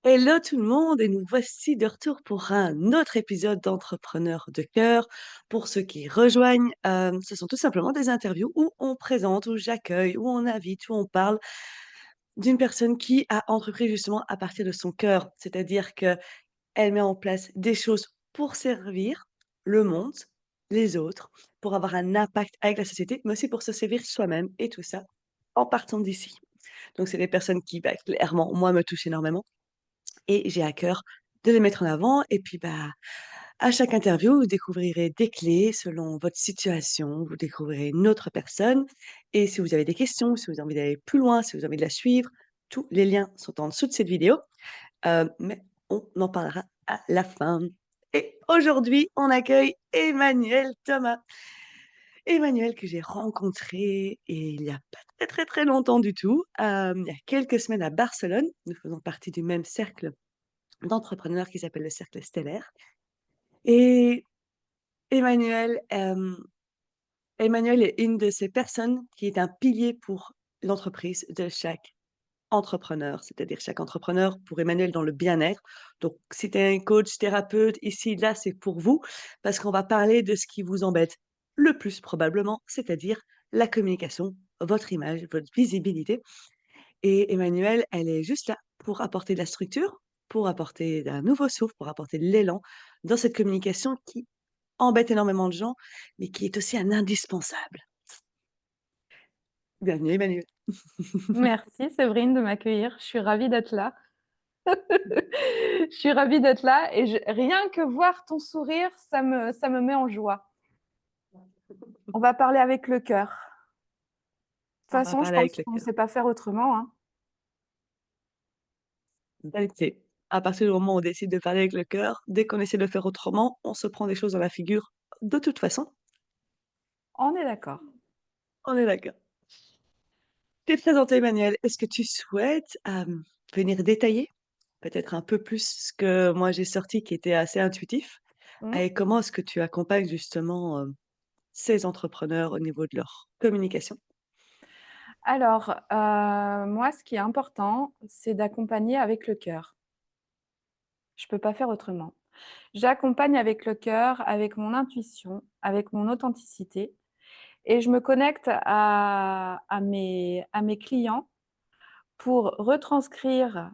Hello tout le monde et nous voici de retour pour un autre épisode d'Entrepreneurs de cœur. Pour ceux qui rejoignent, ce sont tout simplement des interviews où on présente, où j'accueille, où on invite, où on parle d'une personne qui a entrepris justement à partir de son cœur. C'est-à-dire qu'elle met en place des choses pour servir le monde, les autres, pour avoir un impact avec la société, mais aussi pour se servir soi-même et tout ça en partant d'ici. Donc c'est des personnes qui, clairement, moi, me touchent énormément et j'ai à cœur de les mettre en avant et puis, à chaque interview, vous découvrirez des clés selon votre situation, vous découvrirez une autre personne et si vous avez des questions, si vous avez envie d'aller plus loin, si vous avez envie de la suivre, tous les liens sont en dessous de cette vidéo, mais on en parlera à la fin et aujourd'hui, on accueille Emmanuel Thomas. Emmanuel que j'ai rencontré et il y a pas très, très, très longtemps du tout, il y a quelques semaines à Barcelone. Nous faisons partie du même cercle d'entrepreneurs qui s'appelle le Cercle Stellaire et Emmanuel, Emmanuel est une de ces personnes qui est un pilier pour l'entreprise de chaque entrepreneur. C'est-à-dire chaque entrepreneur pour Emmanuel dans le bien-être. Donc si tu es un coach, thérapeute, ici, là, c'est pour vous parce qu'on va parler de ce qui vous embête le plus probablement, c'est-à-dire la communication, votre image, votre visibilité et Emmanuelle, elle est juste là pour apporter de la structure, pour apporter un nouveau souffle, pour apporter de l'élan dans cette communication qui embête énormément de gens, mais qui est aussi un indispensable. Bienvenue Emmanuel. Merci Séverine de m'accueillir. Je suis ravie d'être là. Je suis ravie d'être là et rien que voir ton sourire, ça me met en joie. On va parler avec le cœur. De toute On va façon, je parler avec pense le qu'on ne cœur. sait pas faire autrement, hein. Vérité. À partir du moment où on décide de parler avec le cœur, dès qu'on essaie de le faire autrement, on se prend des choses dans la figure de toute façon. On est d'accord. On est d'accord. T'es présenté Emmanuel, est-ce que tu souhaites venir détailler peut-être un peu plus ce que moi j'ai sorti qui était assez intuitif? Mmh. Et comment est-ce que tu accompagnes justement, ces entrepreneurs au niveau de leur communication? Alors, moi, ce qui est important, c'est d'accompagner avec le cœur. Je ne peux pas faire autrement. J'accompagne avec le cœur, avec mon intuition, avec mon authenticité et je me connecte à mes clients pour retranscrire,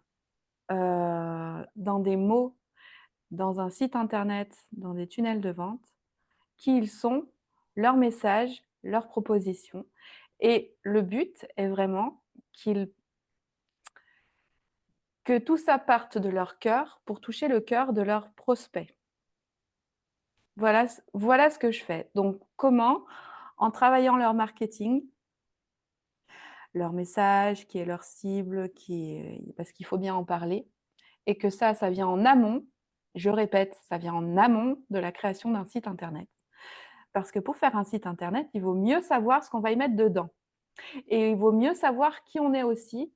dans des mots, dans un site internet, dans des tunnels de vente, qui ils sont, leur message, leurs propositions et le but est vraiment qu'ils que tout ça parte de leur cœur pour toucher le cœur de leurs prospects. Voilà ce que je fais. Donc comment? En travaillant leur marketing, leur message, qui est leur cible, qui est parce qu'il faut bien en parler et que ça vient en amont. Je répète, ça vient en amont de la création d'un site internet. Parce que pour faire un site internet, il vaut mieux savoir ce qu'on va y mettre dedans et il vaut mieux savoir qui on est aussi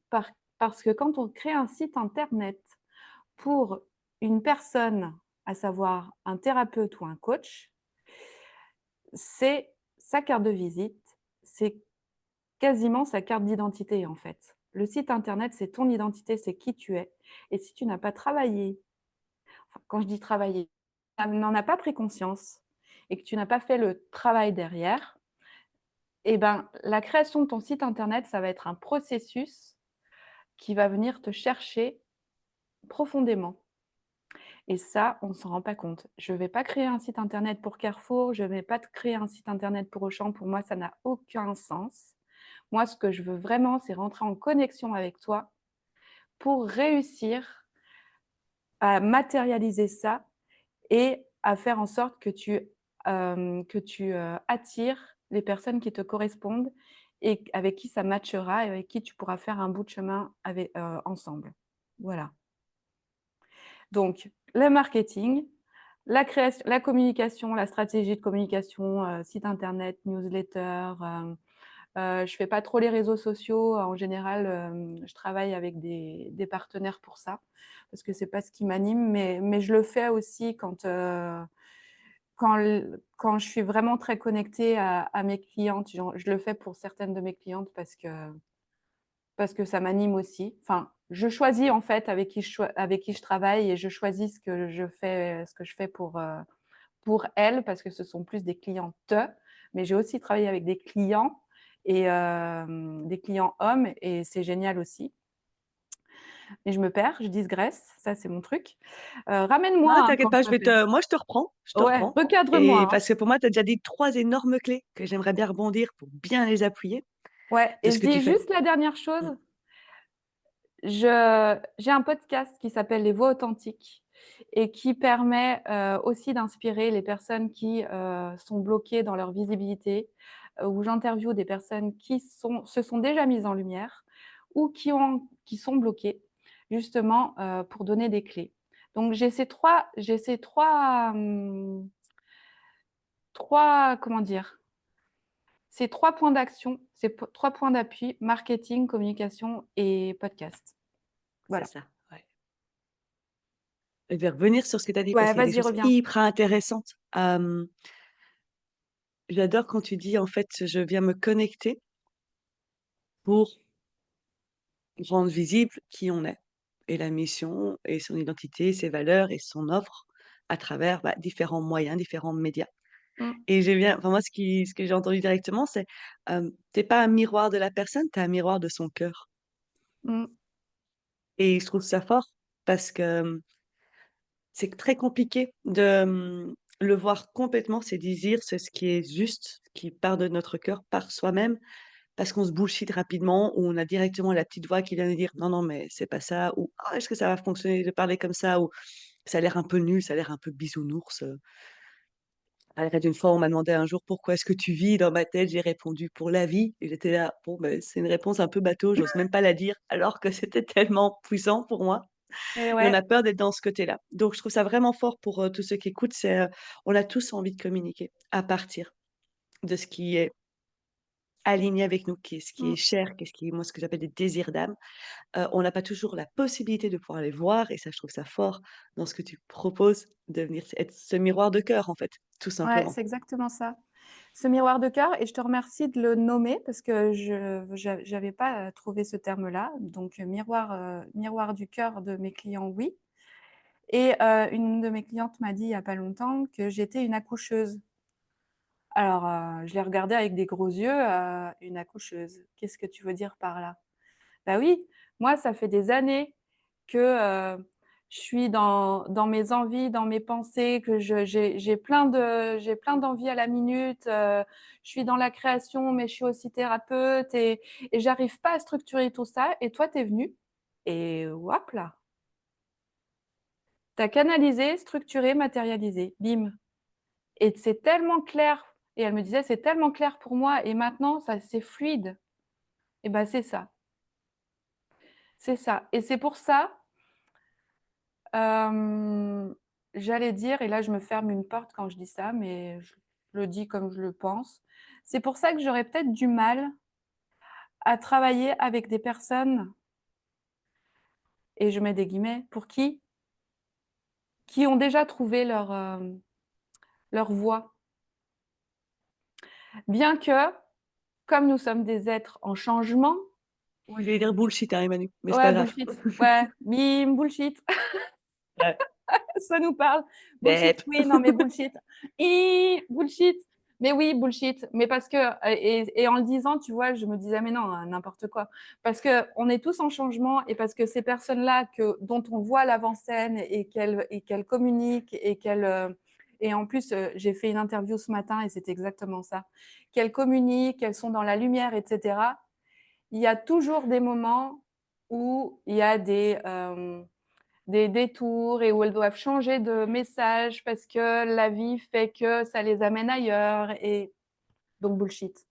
parce que quand on crée un site internet pour une personne, à savoir un thérapeute ou un coach, c'est sa carte de visite, c'est quasiment sa carte d'identité, en fait. Le site internet, c'est ton identité, c'est qui tu es et si tu n'as pas travaillé, enfin, quand je dis travailler, n'en as pas pris conscience et que tu n'as pas fait le travail derrière, et ben, la création de ton site internet, ça va être un processus qui va venir te chercher profondément et ça, on ne s'en rend pas compte. Je ne vais pas créer un site internet pour Carrefour, je ne vais pas te créer un site internet pour Auchan, pour moi, ça n'a aucun sens. Moi, ce que je veux vraiment, c'est rentrer en connexion avec toi pour réussir à matérialiser ça et à faire en sorte que tu attires les personnes qui te correspondent et avec qui ça matchera et avec qui tu pourras faire un bout de chemin ensemble. Voilà. Donc le marketing, la communication, la stratégie de communication, site internet, newsletter, je fais pas trop les réseaux sociaux. En général, je travaille avec des partenaires pour ça, parce que c'est pas ce qui m'anime, mais je le fais aussi quand je suis vraiment très connectée à mes clientes. Je le fais pour certaines de mes clientes parce que ça m'anime aussi. Enfin, je choisis en fait avec qui je travaille et je choisis ce que je fais pour elles parce que ce sont plus des clientes, mais j'ai aussi travaillé avec des clients et des clients hommes et c'est génial aussi. Et je me perds, je digresse, ça c'est mon truc. Ramène-moi, Non, hein, t'inquiète quand pas, je t'appelle. moi je te Ouais, reprends recadre-moi, et hein. parce que pour moi, tu as déjà dit 3 énormes clés que j'aimerais bien rebondir pour bien les appuyer Ouais de et ce je que tu dis fais. juste la dernière Mmh. chose, j'ai un podcast qui s'appelle Les Voix authentiques et qui permet, aussi d'inspirer les personnes qui, sont bloquées dans leur visibilité, où j'interviewe des personnes qui se sont déjà mises en lumière ou qui sont bloquées, justement, pour donner des clés. Donc j'ai ces 3, 3 comment dire? Ces 3 points d'action, ces p 3 points d'appui, marketing, communication et podcast. C'est Voilà. ça, ouais. Je vais revenir sur ce que tu as dit parce Ouais, qu'il y a des vas-y, choses reviens. hyper intéressantes. J'adore quand tu dis, en fait: «Je viens me connecter pour rendre visible qui on est et la mission et son identité, ses valeurs et son offre à travers, bah, différents moyens, différents médias». Mmh, Et j'ai bien enfin moi ce que j'ai entendu directement c'est, tu pas un miroir de la personne, tu es un miroir de son cœur mmh, et je trouve ça fort parce que, c'est très compliqué de, le voir complètement, ses désirs, c'est ce qui est juste, qui part de notre cœur par soi-même, parce qu'on se bullshit rapidement ou on a directement la petite voix qui vient nous dire: «Non, non, mais c'est pas ça» ou «Ah, est-ce que ça va fonctionner de parler comme ça?» ou «Ça a l'air un peu nul, ça a l'air un peu bisounours». Arrête, une fois, on m'a demandé un jour: «Pourquoi est-ce que tu vis?» Dans ma tête, j'ai répondu: «Pour la vie» et j'étais là: «Bon, ben, c'est une réponse un peu bateau, j'ose même pas la dire», alors que c'était tellement puissant pour moi et et on ouais, a peur d'être dans ce côté-là. Donc je trouve ça vraiment fort pour, tous ceux qui écoutent, c'est, on a tous envie de communiquer à partir de ce qui est aligné avec nous, qui est ce qui est mmh, cher, qu'est-ce qui est moi, ce que j'appelle des désirs d'âme. On n'a pas toujours la possibilité de pouvoir les voir et ça, je trouve ça fort dans ce que tu proposes, de venir être ce miroir de cœur, en fait, tout ouais, simplement. c'est exactement ça. Ce miroir de cœur et je te remercie de le nommer parce que j'avais pas, trouvé ce terme-là. Donc, miroir du cœur de mes clients, oui et une de mes clientes m'a dit il y a pas longtemps que j'étais une accoucheuse. Alors, je l'ai regardée avec des gros yeux, «Une accoucheuse, qu'est-ce que tu veux dire par là?» Bah oui, moi, ça fait des années que, je suis dans mes envies, dans mes pensées, que j'ai plein d'envies à la minute, je suis dans la création, mais je suis aussi thérapeute et j'arrive pas à structurer tout ça et toi, tu es venu et hop là, tu as canalisé, structuré, matérialisé, bim et c'est tellement clair et elle me disait: «C'est tellement clair pour moi et maintenant ça c'est fluide» et bah, c'est ça et c'est pour ça. Hem, J'allais dire et là je me ferme une porte quand je dis ça, mais je le dis comme je le pense. C'est pour ça que j'aurais peut-être du mal à travailler avec des personnes et je mets des guillemets, pour qui ont déjà trouvé leur voie. Bien que, comme nous sommes des êtres en changement Oui, j'allais dire bullshit, hein, Emanu, mais c'est ouais, pas grave. bullshit, ouais, bim, bullshit. Ouais. Ça nous parle. Bullshit, Beh, oui, non, mais bullshit. Bullshit. Mais oui, bullshit. Mais parce que et en le disant, tu vois, je me disais: «Mais non, n'importe quoi». Parce qu'on est tous en changement et parce que ces personnes-là dont on voit l'avant-scène et qu'elles communiquent et en plus, j'ai fait une interview ce matin et c'est exactement ça. Qu'elles communiquent, qu'elles sont dans la lumière et cetera. Il y a toujours des moments où il y a des détours et où elles doivent changer de message parce que la vie fait que ça les amène ailleurs et donc bullshit.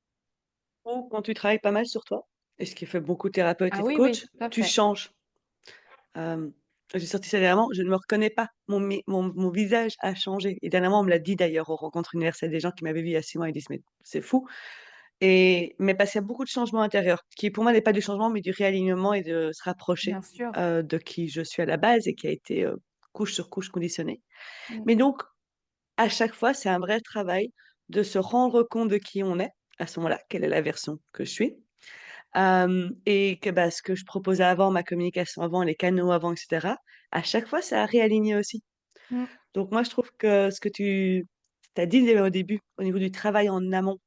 ou quand tu travailles pas mal sur toi, et ce qui fait beaucoup de thérapeutes Ah et de oui, oui, coachs, tout à tu fait. changes. J'ai sorti ça dernièrement, je ne me reconnais pas. Mon visage a changé et dernièrement, on me l'a dit d'ailleurs aux rencontres universelles, des gens qui m'avaient vu il y a 6 mois, ils disent: «Mais c'est fou» mais parce qu'il y a beaucoup de changements intérieurs qui pour moi n'est pas du changement, mais du réalignement et de se rapprocher, Bien sûr. de qui je suis à la base et qui a été, couche sur couche conditionné. Mmh. Mais donc à chaque fois, c'est un vrai travail de se rendre compte de qui on est, à ce moment-là, quelle est la version que je suis, Et que, bah, ce que je proposais avant, ma communication avant, les canaux avant et cetera, à chaque fois, ça a réaligné aussi. Mmh, Donc moi, je trouve que ce que tu as dit dès au début, au niveau du travail en amont,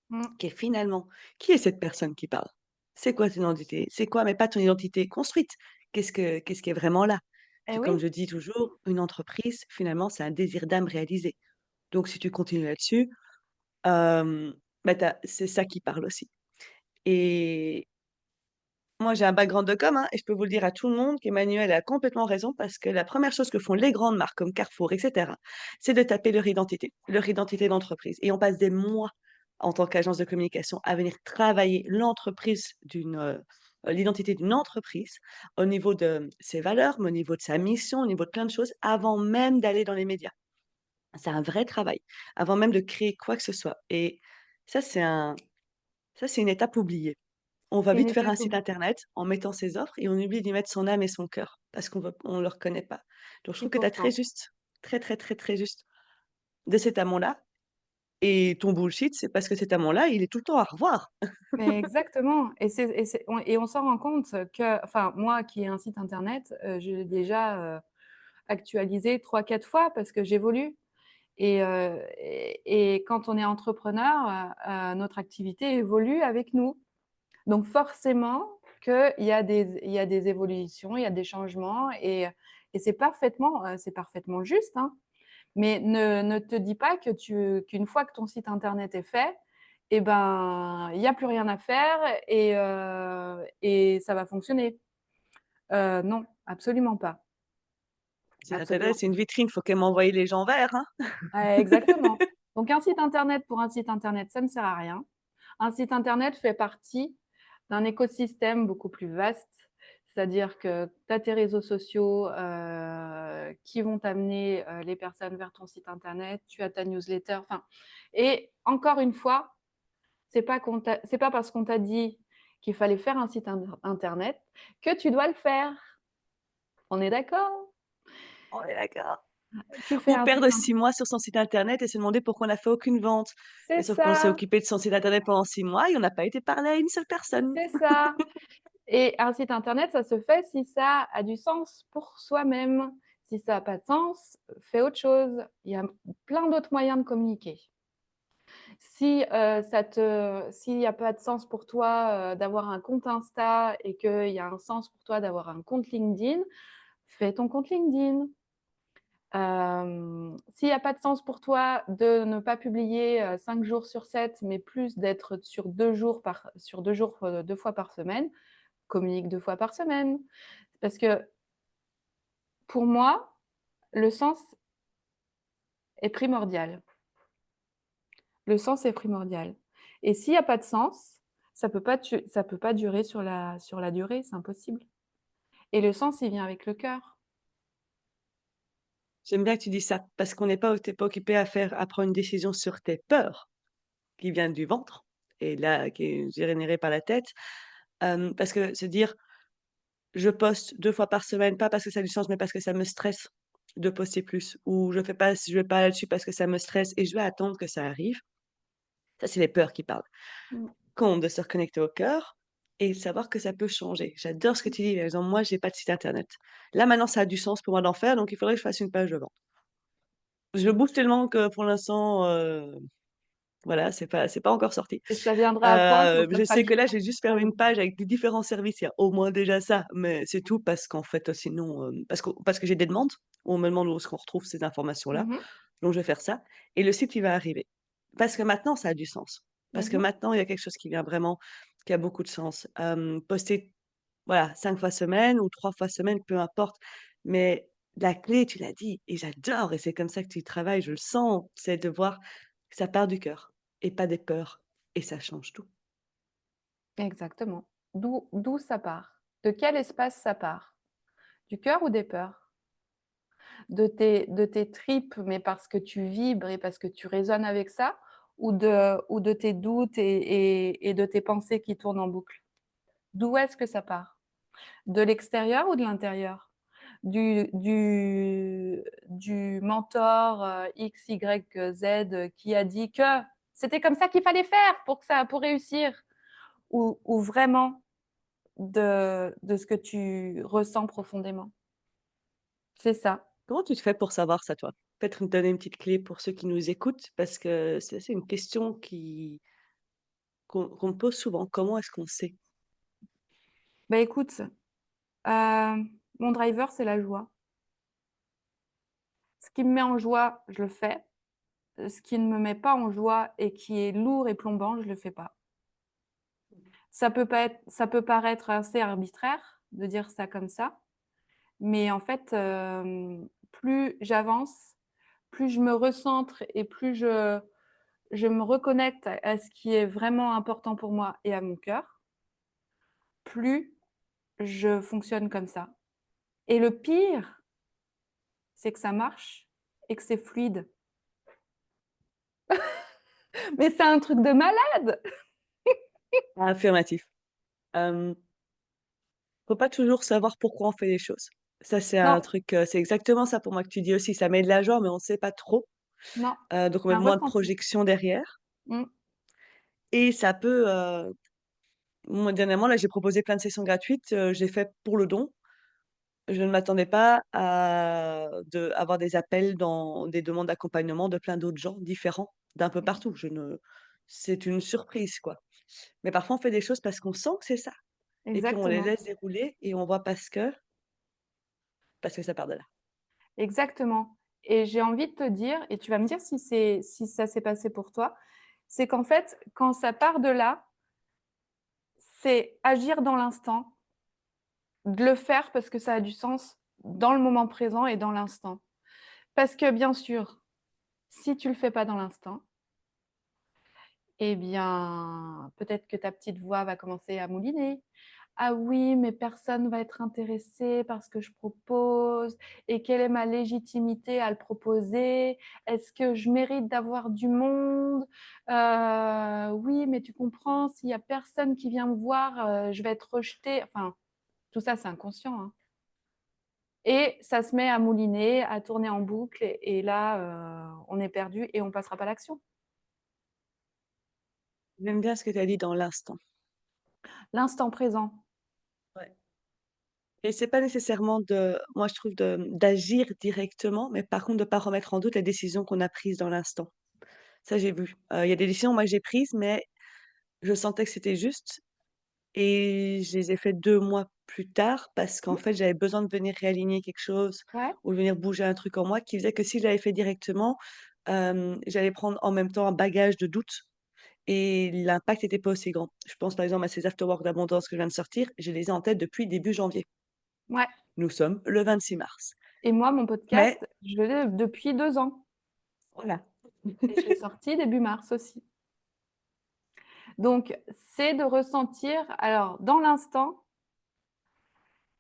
mmh. qui est finalement, qui est cette personne qui parle? C'est quoi ton identité? C'est quoi, mais pas ton identité construite, qu'est-ce qui est vraiment là? Et Puis comme oui, je dis toujours, une entreprise, finalement, c'est un désir d'âme réalisé. Donc si tu continues là-dessus, hem, bah, c'est ça qui parle aussi. Et moi, j'ai un background de com, hein, et je peux vous le dire à tout le monde qu'Emmanuel a complètement raison parce que la première chose que font les grandes marques comme Carrefour et cetera, c'est de taper leur identité d'entreprise et on passe des mois en tant qu'agence de communication à venir travailler l'identité d'une entreprise au niveau de ses valeurs, mais au niveau de sa mission, au niveau de plein de choses avant même d'aller dans les médias. C'est un vrai travail, avant même de créer quoi que ce soit et ça, c'est un ça, c'est une étape oubliée. On va c'est une vite faire un étape site internet en mettant ses offres et on oublie d'y mettre son âme et son cœur parce on le reconnaît pas. Donc je et trouve que tu as très pourtant. juste, très, très, très, très juste de cet amont-là et ton bullshit, c'est parce que cet amont-là, il est tout le temps à revoir. Mais exactement et on s'en rend compte que enfin, moi qui ai un site internet, je l'ai déjà, actualisé 3, 4 fois parce que j'évolue et quand on est entrepreneur, notre activité évolue avec nous. Donc forcément qu'il y a des évolutions, il y a des changements et c'est parfaitement juste, hein. Mais ne te dis pas qu'une fois que ton site internet est fait et ben, il y a plus rien à faire et ça va fonctionner. Non, absolument pas, C'est internet, absolument c'est une pas. vitrine, faut quand même envoyer les gens vers, hein. Exactement. Donc un site internet pour un site internet, ça ne sert à rien. Un site internet fait partie d'un écosystème beaucoup plus vaste, c'est-à-dire que tu as tes réseaux sociaux, qui vont t'amener, les personnes vers ton site internet, tu as ta newsletter, enfin et encore une fois, c'est pas parce qu'on t'a dit qu'il fallait faire un site internet que tu dois le faire. On est d'accord? On est d'accord. Tu fais Ou un perdre site in 6 mois sur son site internet et se demander pourquoi on n'a fait aucune vente. c'est Et sauf qu'on s'est ça, occupé de son site internet pendant 6 mois et on n'a pas été parler à une seule personne. c'est ça. Et un site internet, ça se fait si ça a du sens pour soi-même. Si ça a pas de sens, fais autre chose. Il y a plein d'autres moyens de communiquer. Si, s'il y a pas de sens pour toi, d'avoir un compte Insta et qu'il y a un sens pour toi d'avoir un compte LinkedIn, fais ton compte LinkedIn. S'il y a pas de sens pour toi de ne pas publier, 5 jours sur 7, mais plus d'être sur 2 jours, 2 fois par semaine, communique 2 fois par semaine. Parce que pour moi, le sens est primordial. Le sens est primordial et s'il y a pas de sens, ça peut pas durer sur la durée, c'est impossible et le sens, il vient avec le cœur. J'aime bien que tu dis ça parce qu'on n'est pas tu pas occupé à prendre une décision sur tes peurs qui viennent du ventre et là, qui est générée par la tête. Parce que se dire: «Je poste 2 fois par semaine, pas parce que ça a du sens, mais parce que ça me stresse de poster plus» ou «Je vais pas là-dessus parce que ça me stresse et je vais attendre que ça arrive». Ça, c'est les peurs qui parlent. Mmh. Compte de se reconnecter au cœur et de savoir que ça peut changer. J'adore ce que tu dis, par exemple, moi, j'ai pas de site internet. Là, maintenant, ça a du sens pour moi d'en faire, donc il faudrait que je fasse une page de vente. Je le bouge tellement que pour l'instant, voilà, c'est pas encore sorti. Et ça viendra à point quand ça Je sera sais que dit là, quand j'ai ça juste sera fermé une dit. page avec des différents services. Il y a au moins déjà ça, mais c'est tout parce qu'en fait, sinon, parce que j'ai des demandes. On me demande où est-ce qu'on retrouve ces informations-là, Mmh mh. donc je vais faire ça et le site, il va arriver. Parce que maintenant, ça a du sens. Parce que Mmh. maintenant, il y a quelque chose qui vient vraiment qui a beaucoup de sens. Poster, voilà, 5 fois semaine ou 3 fois semaine, peu importe, mais la clé, tu l'as dit et j'adore et c'est comme ça que tu travailles, je le sens, c'est de voir que ça part du cœur et pas des peurs et ça change tout. Exactement. D'où ça part? De quel espace ça part? Du cœur ou des peurs? De tes tripes, mais parce que tu vibres et parce que tu résonnes avec ça? Ou de tes doutes et de tes pensées qui tournent en boucle? D'où est-ce que ça part? De l'extérieur ou de l'intérieur? Du mentor, X, Y, Z, qui a dit que c'était comme ça qu'il fallait faire pour réussir? Ou vraiment de ce que tu ressens profondément. C'est ça. Comment tu te fais pour savoir ça, toi? Peut-être me donner une petite clé pour ceux qui nous écoutent, parce que c'est une question qu'on me pose souvent. Comment est-ce qu'on sait? Bah, écoute, mon driver, c'est la joie. Ce qui me met en joie, je le fais. Ce qui ne me met pas en joie et qui est lourd et plombant, je le fais pas. Ça peut paraître assez arbitraire de dire ça comme ça, mais en fait, plus j'avance, plus je me recentre et plus je me reconnecte à ce qui est vraiment important pour moi et à mon cœur, plus je fonctionne comme ça. Et le pire, c'est que ça marche et que c'est fluide. Mais c'est un truc de malade! Affirmatif. Hem, Faut pas toujours savoir pourquoi on fait les choses. Ça, c'est un Non, truc, c'est exactement ça pour moi que tu dis aussi. Ça met de la joie, mais on sait pas trop, non, donc on c'est met un moins de ressenti. projection derrière Mmh, et ça peut, moi dernièrement, là, j'ai proposé plein de sessions gratuites, j'ai fait pour le don. Je ne m'attendais pas à avoir des appels dans des demandes d'accompagnement de plein d'autres gens différents, d'un peu mmh, partout. Je ne C'est une surprise, quoi. Mais parfois, on fait des choses parce qu'on sent que c'est ça et puis on les exactement, laisse dérouler et on voit parce que ça part de là. exactement et j'ai envie de te dire et tu vas me dire si ça s'est passé pour toi, c'est qu'en fait, quand ça part de là, c'est agir dans l'instant, de le faire parce que ça a du sens dans le moment présent et dans l'instant. Parce que bien sûr, si tu le fais pas dans l'instant, eh bien, peut-être que ta petite voix va commencer à mouliner. «Ah oui, mais personne va être intéressé par ce que je propose et quelle est ma légitimité à le proposer? Est-ce que je mérite d'avoir du monde? Oui, mais tu comprends, s'il y a personne qui vient me voir, je vais être rejetée». Enfin, tout ça, c'est inconscient, hein et ça se met à mouliner, à tourner en boucle et là, on est perdu et on passera pas à l'action. J'aime bien ce que tu as dit dans l'instant. L'instant présent. Ouais. Et c'est pas nécessairement moi je trouve d'agir directement, mais par contre de pas remettre en doute les décisions qu'on a prises dans l'instant. Ça j'ai vu. Il y a des décisions, moi j'ai prises, mais je sentais que c'était juste et je les ai faites 2 mois plus tard parce qu'en Mmh, fait, j'avais besoin de venir réaligner quelque chose ouais, ou de venir bouger un truc en moi qui faisait que si je l'avais fait directement, j'allais prendre en même temps un bagage de doute et l'impact était pas aussi grand. Je pense par exemple à ces afterwork d'abondance que je viens de sortir, je les ai en tête depuis début janvier. ouais. Nous sommes le 26 mars. Et moi, mon Mais podcast, je l'ai depuis 2 ans voilà. et je l'ai sorti début mars aussi. Donc c'est de ressentir alors dans l'instant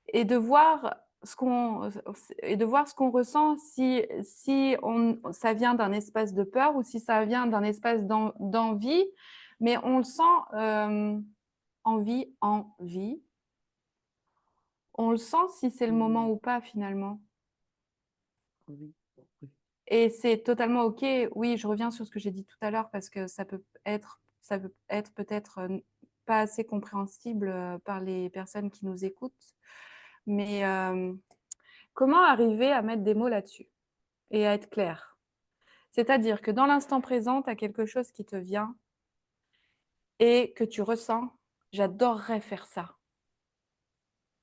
et de voir ce qu'on et de voir ce qu'on ressent si on ça vient d'un espace de peur ou si ça vient d'un espace d'envie, mais on le sent, envie. On le sent si c'est le moment Mmh. ou pas finalement. Oui, oui. Et c'est totalement OK. Oui, je reviens sur ce que j'ai dit tout à l'heure parce que ça peut être peut-être, pas assez compréhensible, par les personnes qui nous écoutent. Mais, comment arriver à mettre des mots là-dessus et à être clair? C'est-à-dire que dans l'instant présent, tu as quelque chose qui te vient et que tu ressens: «J'adorerais faire ça».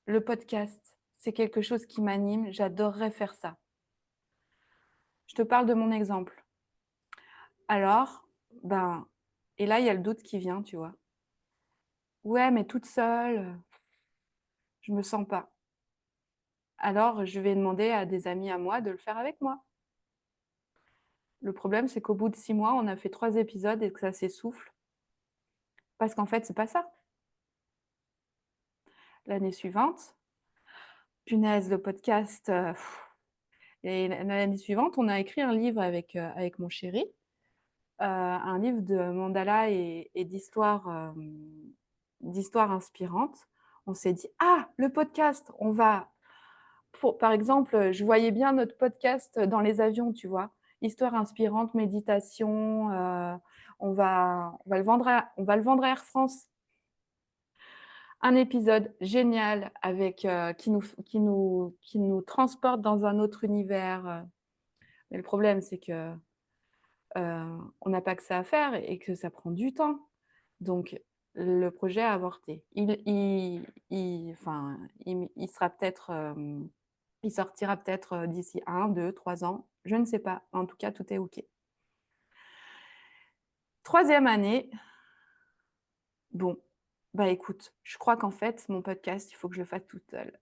Le podcast, c'est quelque chose qui m'anime, j'adorerais faire ça. Je te parle de mon exemple. Alors, ben et là, il y a le doute qui vient, tu vois? Ouais, mais toute seule, je me sens pas. Alors, je vais demander à des amis à moi de le faire avec moi. Le problème, c'est qu'au bout de 6 mois, on a fait 3 épisodes et que ça s'essouffle parce qu'en fait, c'est pas ça. L'année suivante, punaise, le podcast, et l'année suivante, on a écrit un livre avec mon chéri, un livre de mandalas et d'histoires inspirantes. On s'est dit: «Ah, le podcast, on va». Par exemple, je voyais bien notre podcast dans les avions, tu vois? Histoire inspirante, méditation, on va le vendre à Air France. un épisode génial avec, qui nous transporte dans un autre univers, mais le problème, c'est que, on n'a pas que ça à faire et que ça prend du temps. Donc le projet a avorté. Il sera peut-être, il sortira peut-être, d'ici 1, 2, 3 ans, je ne sais pas. En tout cas, tout est OK. Troisième année, bon, bah, écoute, je crois qu'en fait, mon podcast, il faut que je le fasse toute seule.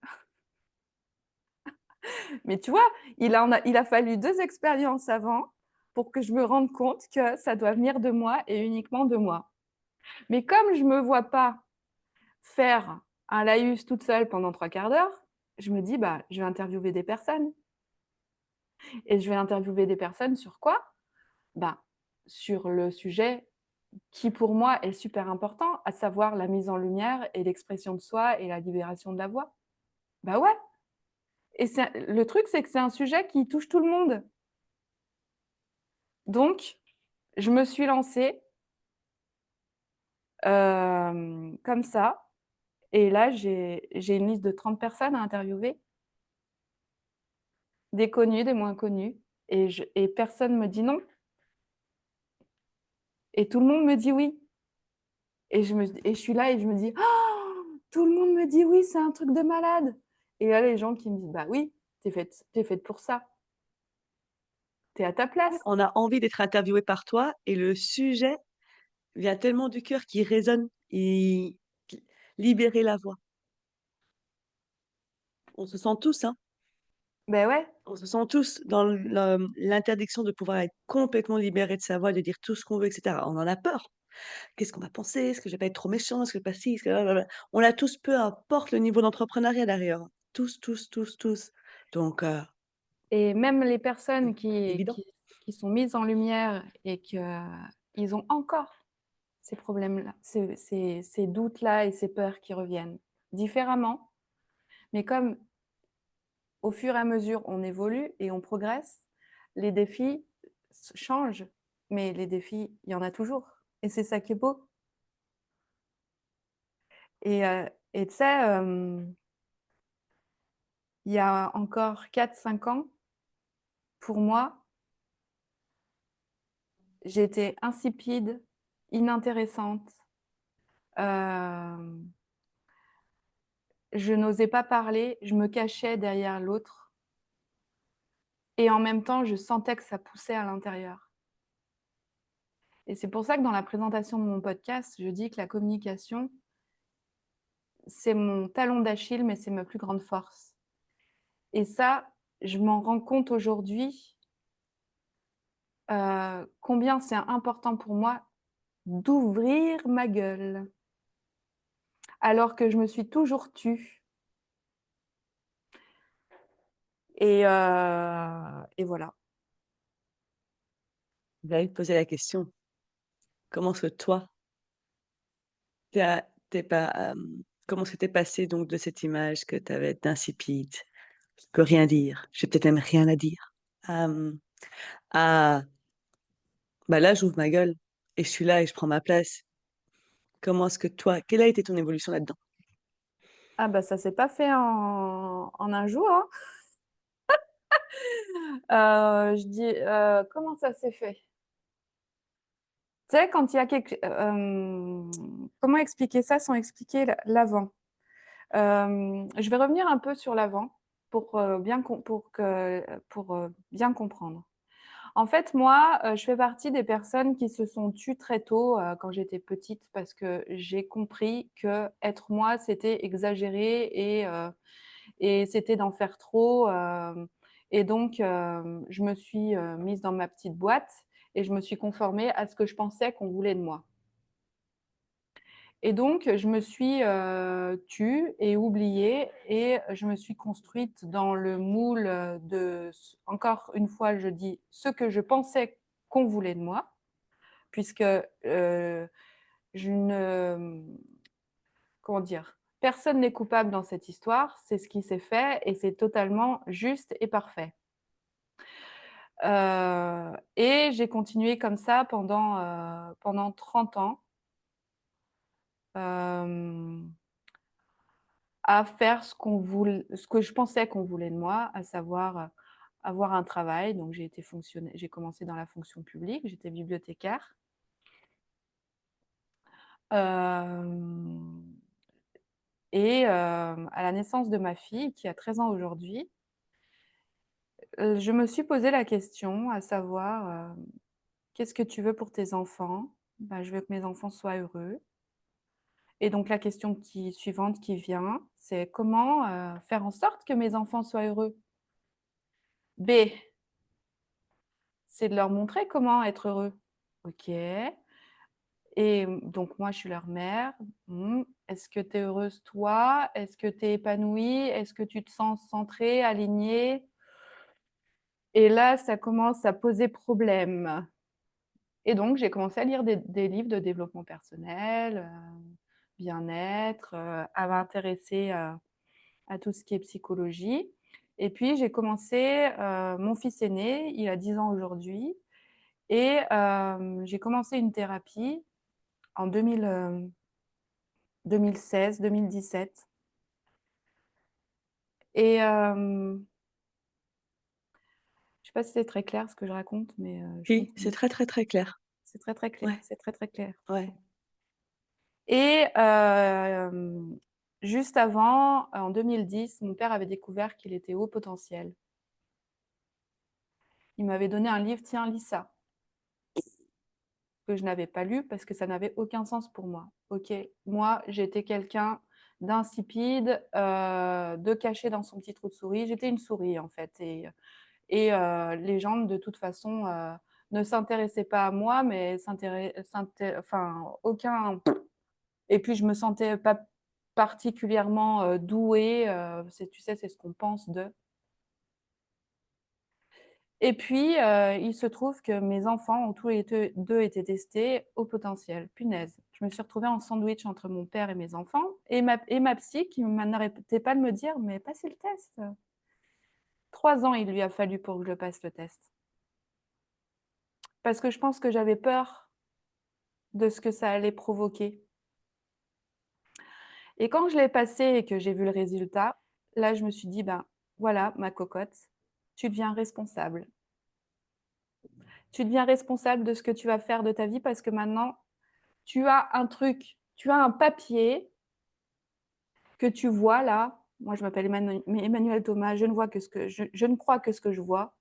Mais tu vois, il a fallu 2 expériences avant pour que je me rende compte que ça doit venir de moi et uniquement de moi. Mais comme je me vois pas faire un laïus toute seule pendant 3/4 d'heure, je me dis: «Bah, je vais interviewer des personnes» et je vais interviewer des personnes sur quoi? Bah, sur le sujet qui pour moi est super important, à savoir la mise en lumière et l'expression de soi et la libération de la voix. Bah, ouais, et c'est le truc, c'est que c'est un sujet qui touche tout le monde. Donc je me suis lancée, comme ça, et là j'ai une liste de 30 personnes à interviewer, des connus, des moins connus, et personne me dit non, et tout le monde me dit oui, et je suis là et je me dis: «Oh, tout le monde me dit oui, c'est un truc de malade», et là les gens qui me disent: «Bah oui, tu es faite pour ça, tu es à ta place». On a envie d'être interviewé par toi et le sujet vient tellement du cœur qu'il résonne et qui libérer la voix. On se sent tous, hein, Beh ouais. on se sent tous dans l'interdiction de pouvoir être complètement libéré de sa voix, de dire tout ce qu'on veut et cetera. On en a peur. Qu'est-ce qu'on va penser? Est-ce que je vais pas être trop méchant? Est-ce que pas ci? Est-ce que on l'a tous, peu importe le niveau d'entrepreneuriat derrière, hein. Tous, tous, tous, tous. Donc Et même les c'est personnes qui évident. qui qui sont mises en lumière et qu'ils ont encore ces problèmes-là, ces doutes-là et ces peurs qui reviennent différemment, mais comme au fur et à mesure on évolue et on progresse, les défis changent, mais les défis, il y en a toujours, et c'est ça qui est beau. Et tu sais, il y a encore 4, 5 ans, pour moi, j'étais insipide, inintéressante, hem, je n'osais pas parler, je me cachais derrière l'autre, et en même temps, je sentais que ça poussait à l'intérieur, et c'est pour ça que dans la présentation de mon podcast, je dis que la communication, c'est mon talon d'Achille, mais c'est ma plus grande force, et ça, je m'en rends compte aujourd'hui, combien c'est important pour moi d'ouvrir ma gueule, alors que je me suis toujours tue, et voilà. J'allais te poser la question. Comment est-ce que toi, tu as pas, comment est-ce que tu passé donc de cette image que tu avais d'insipide, que rien dire, j'ai peut-être même rien à dire, à bah, là, j'ouvre ma gueule et je suis là et je prends ma place. Comment est-ce que toi quelle a été ton évolution là-dedans? Ah bah, ça s'est pas fait en un jour, hein. Je dis, comment ça s'est fait? Tu sais, quand il y a comment expliquer ça sans expliquer l'avant? Je vais revenir un peu sur l'avant pour bien comprendre. En fait, moi, je fais partie des personnes qui se sont tues très tôt, quand j'étais petite, parce que j'ai compris qu'être moi, c'était exagérer, et c'était d'en faire trop, et donc je me suis, mise dans ma petite boîte et je me suis conformée à ce que je pensais qu'on voulait de moi, et donc je me suis, tue et oubliée, et je me suis construite dans le moule, de ce encore une fois, je dis ce que je pensais qu'on voulait de moi, puisque, je ne comment dire? Personne n'est coupable dans cette histoire, c'est ce qui s'est fait et c'est totalement juste et parfait. Et j'ai continué comme ça pendant 30 ans. Hem, à faire ce que je pensais qu'on voulait de moi, à savoir, avoir un travail. Donc j'ai commencé dans la fonction publique, j'étais bibliothécaire. Hem à la naissance de ma fille, qui a 13 ans aujourd'hui, je me suis posé la question, à savoir, «Qu'est-ce que tu veux pour tes enfants?» «Bah, je veux que mes enfants soient heureux». Et donc la question suivante qui vient, c'est: «Comment, faire en sorte que mes enfants soient heureux?» B: «C'est de leur montrer comment être heureux». OK. Donc moi, je suis leur mère. Mmh. Est-ce que tu es heureuse toi? Est-ce que tu es épanouie? Est-ce que tu te sens centrée, alignée? Et là, ça commence à poser problème. Et donc j'ai commencé à lire des livres de développement personnel, bien-être, à m'intéresser, à tout ce qui est psychologie. Et puis j'ai commencé, mon fils est né, il a 10 ans aujourd'hui. J'ai commencé une thérapie en 2016-2017. Et je sais pas si c'est très clair ce que je raconte, mais je Oui, c'est continue. très, très, très clair. C'est très, très clair, Ouais, c'est très, très clair. ouais. Et juste avant, en 2010, mon père avait découvert qu'il était haut potentiel. Il m'avait donné un livre: «Tiens, lis ça», que je n'avais pas lu parce que ça n'avait aucun sens pour moi. OK, moi, j'étais quelqu'un d'insipide, de caché dans son petit trou de souris. J'étais une souris, en fait. Les gens, de toute façon, ne s'intéressaient pas à moi, mais enfin, aucun. Et puis je me sentais pas particulièrement, douée, tu sais, c'est ce qu'on pense d'eux. Et puis, il se trouve que mes enfants ont tous les 2 été testés au potentiel. Punaise, je me suis retrouvée en sandwich entre mon père et mes enfants et ma psy qui n'arrêtait pas de me dire: «Mais passez le test». 3 ans il lui a fallu pour que je passe le test. Parce que je pense que j'avais peur de ce que ça allait provoquer. Et quand je l'ai passé et que j'ai vu le résultat, là, je me suis dit: «Ben, voilà, ma cocotte, tu deviens responsable. Tu deviens responsable de ce que tu vas faire de ta vie parce que maintenant, tu as un truc, tu as un papier que tu vois là». Moi, je m'appelle Emmanuelle Thomas, je ne crois que ce que je vois.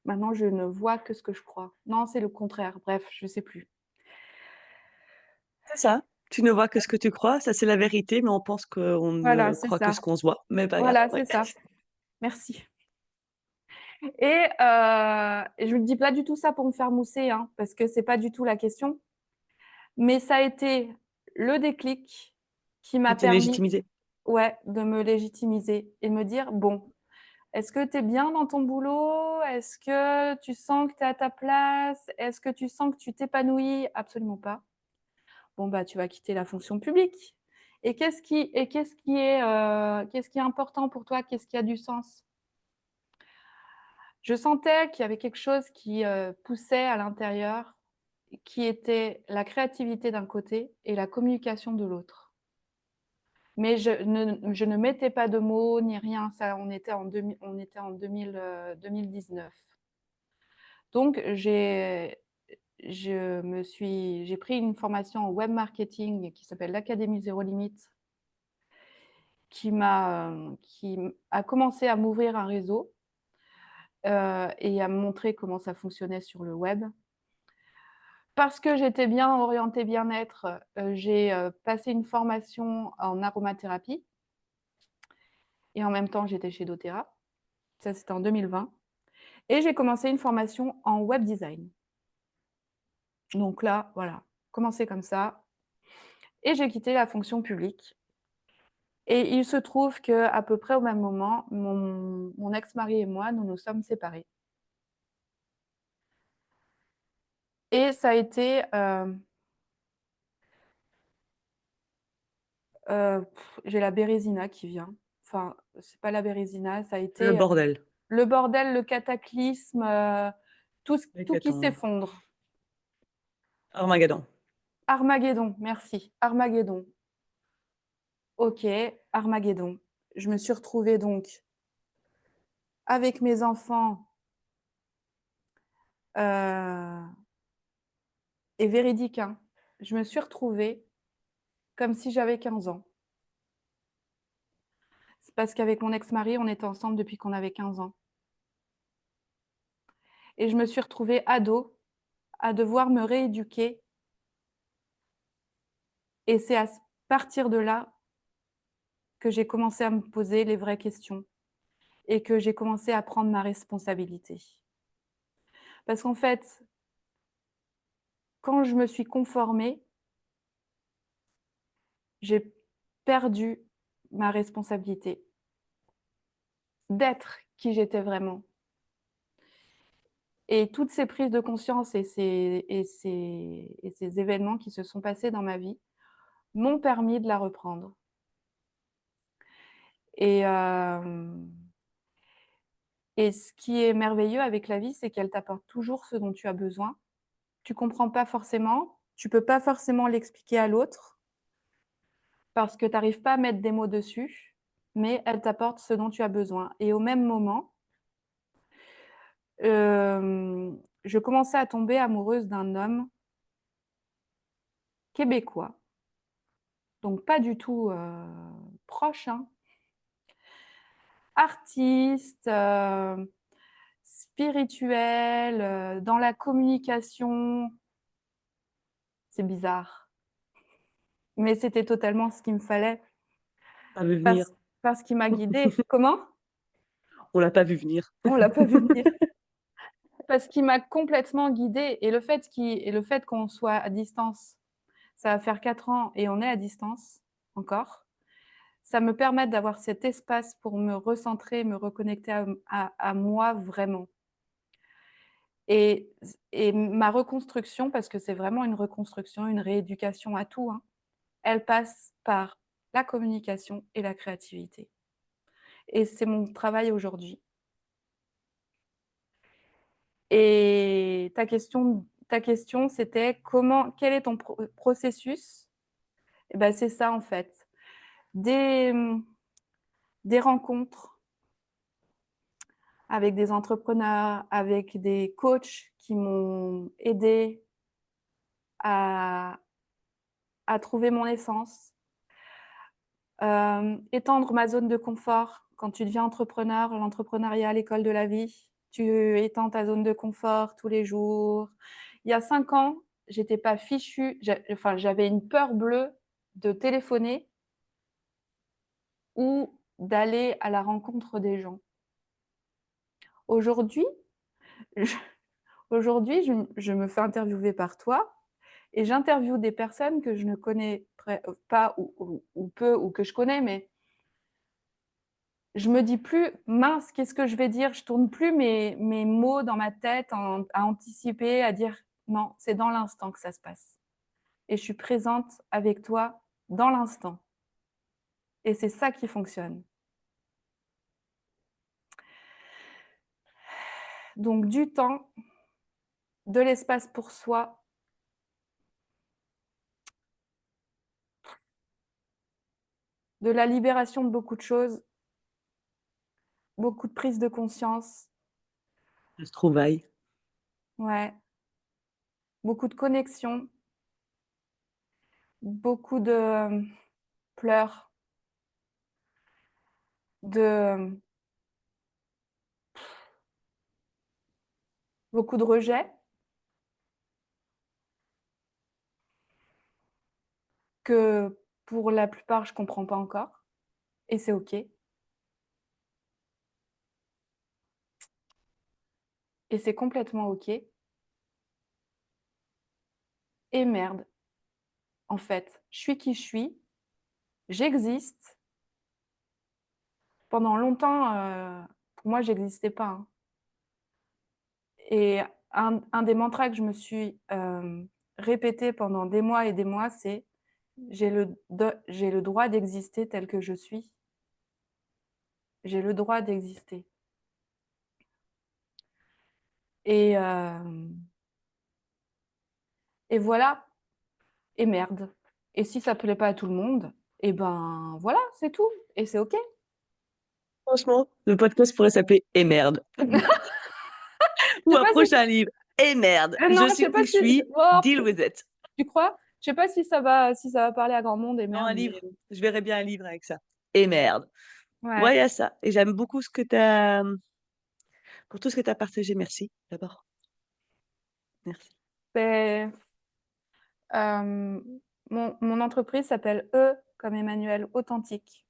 Maintenant, je ne vois que ce que je crois. Non, c'est le contraire. Bref, je sais plus. C'est ça. Tu ne vois que ce que tu crois, ça c'est la vérité, mais on pense qu'on Voilà, ne c'est croit que ça. ce qu'on se voit, mais pas grave, Voilà, ouais. c'est ça. Merci. Je ne dis pas du tout ça pour me faire mousser, hein, parce que c'est pas du tout la question. Mais ça a été le déclic qui De m'a te permis, légitimiser. ouais, de me légitimiser et me dire: «Bon, est-ce que tu es bien dans ton boulot? Est-ce que tu sens que tu es à ta place? Est-ce que tu sens que tu t'épanouis?» Absolument pas. Bon, bah, tu vas quitter la fonction publique. Qu'est-ce qui est important pour toi? Qu'est-ce qui a du sens? Je sentais qu'il y avait quelque chose qui, poussait à l'intérieur, qui était la créativité d'un côté et la communication de l'autre. Mais je ne mettais pas de mots ni rien, ça on était en 2019. Donc j'ai pris une formation en web marketing qui s'appelle l'Académie Zéro Limite, qui a commencé à m'ouvrir un réseau, et à me montrer comment ça fonctionnait sur le web. Parce que j'étais bien orientée bien-être, j'ai, passé une formation en aromathérapie et en même temps j'étais chez doTERRA. Ça, c'était en 2020 et j'ai commencé une formation en web design. Donc là, voilà, commencé comme ça et j'ai quitté la fonction publique et il se trouve qu'à peu près au même moment, mon ex-mari et moi, nous nous sommes séparés et ça a été, j'ai la bérésina qui vient. Enfin, c'est pas la bérésina, ça a Le été, bordel, le bordel, le cataclysme, tout qui l'hécatombe, s'effondre. Armageddon. Armageddon, merci, Armageddon. OK, Armageddon. Je me suis retrouvée donc avec mes enfants, heu et véridique, hein, je me suis retrouvée comme si j'avais 15 ans. C'est parce qu'avec mon ex-mari, on était ensemble depuis qu'on avait 15 ans et je me suis retrouvée ado, à devoir me rééduquer et c'est à partir de là que j'ai commencé à me poser les vraies questions et que j'ai commencé à prendre ma responsabilité. Parce qu'en fait, quand je me suis conformée, j'ai perdu ma responsabilité d'être qui j'étais vraiment et toutes ces prises de conscience et ces événements qui se sont passés dans ma vie m'ont permis de la reprendre et et ce qui est merveilleux avec la vie, c'est qu'elle t'apporte toujours ce dont tu as besoin. Tu comprends pas forcément, tu peux pas forcément l'expliquer à l'autre parce que tu arrives pas à mettre des mots dessus, mais elle t'apporte ce dont tu as besoin et au même moment, je commençais à tomber amoureuse d'un homme québécois, donc pas du tout, proche, hein. Artiste, spirituel, dans la communication. C'est bizarre, mais c'était totalement ce qu'il me fallait Pas vu venir. parce parce qu'il m'a guidée. Comment? On l'a pas vu venir. On l'a pas vu venir. Parce qu'il m'a complètement guidée et le fait qu'on soit à distance, ça va faire 4 ans et on est à distance encore. Ça me permet d'avoir cet espace pour me recentrer, me reconnecter à moi vraiment et ma reconstruction, parce que c'est vraiment une reconstruction, une rééducation à tout, hein, elle passe par la communication et la créativité et c'est mon travail aujourd'hui et ta question c'était quel est ton processus? Et bah, c'est ça en fait, des, des rencontres avec des entrepreneurs, avec des coachs qui m'ont aidée à trouver mon essence, étendre ma zone de confort. Quand tu deviens entrepreneur, l'entrepreneuriat, l'école de la vie, tu étends ta zone de confort tous les jours. Il y a 5 ans, j'étais pas fichue, j'avais une peur bleue de téléphoner ou d'aller à la rencontre des gens. Aujourd'hui, je aujourd'hui, je me fais interviewer par toi et j'interviewe des personnes que je ne connais pas ou peu ou que je connais, mais je me dis plus: «Mince, qu'est-ce que je vais dire?» Je tourne plus mes mots dans ma tête à anticiper, à dire non, c'est dans l'instant que ça se passe et je suis présente avec toi dans l'instant et c'est ça qui fonctionne. Donc du temps, de l'espace pour soi, de la libération de beaucoup de choses, beaucoup de prise de conscience, De trouvailles. ouais, beaucoup de connexion, beaucoup de, pleurs, de beaucoup de rejet que pour la plupart je comprends pas encore et c'est OK et c'est complètement OK et merde, en fait, je suis qui je suis, j'existe. Pendant longtemps, pour moi j'existais pas, hein et un des mantras que je me suis, répété pendant des mois et des mois, c'est: «J'ai le droit d'exister tel que je suis. J'ai le droit d'exister» et et voilà et merde et si ça plaît pas à tout le monde? et ben, voilà, c'est tout et c'est OK. Franchement, le podcast pourrait s'appeler «Et merde» Je ou sais un pas si prochain livre «Et merde, non, je je sais suis pas où je si suis, oh, deal with it». tu crois? Je sais pas si ça va parler à grand monde et Non, merde, un mais livre, je verrais bien un livre avec ça. «Et merde». ouais, Ouais, il y a ça et j'aime beaucoup ce que tu as, pour tout ce que tu as partagé. Merci, d'abord. Merci. beh, mon entreprise s'appelle E comme Emmanuel, Authentique.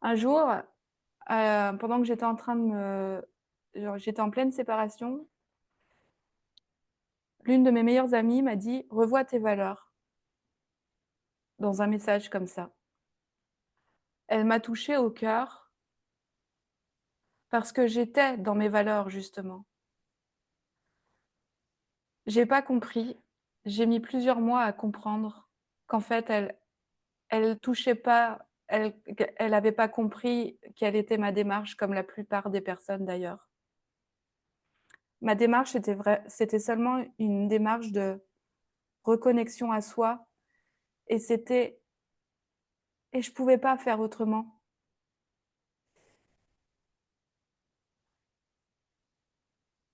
Un jour, pendant que j'étais en train de me genre, j'étais en pleine séparation, l'une de mes meilleures amies m'a dit: «Revois tes valeurs», dans un message comme ça. Elle m'a touchée au cœur parce que j'étais dans mes valeurs, justement. J'ai pas compris, j'ai mis plusieurs mois à comprendre qu'en fait elle touchait pas, elle avait pas compris quelle était ma démarche, comme la plupart des personnes d'ailleurs. Ma démarche c'était seulement une démarche de reconnexion à soi et c'était et je pouvais pas faire autrement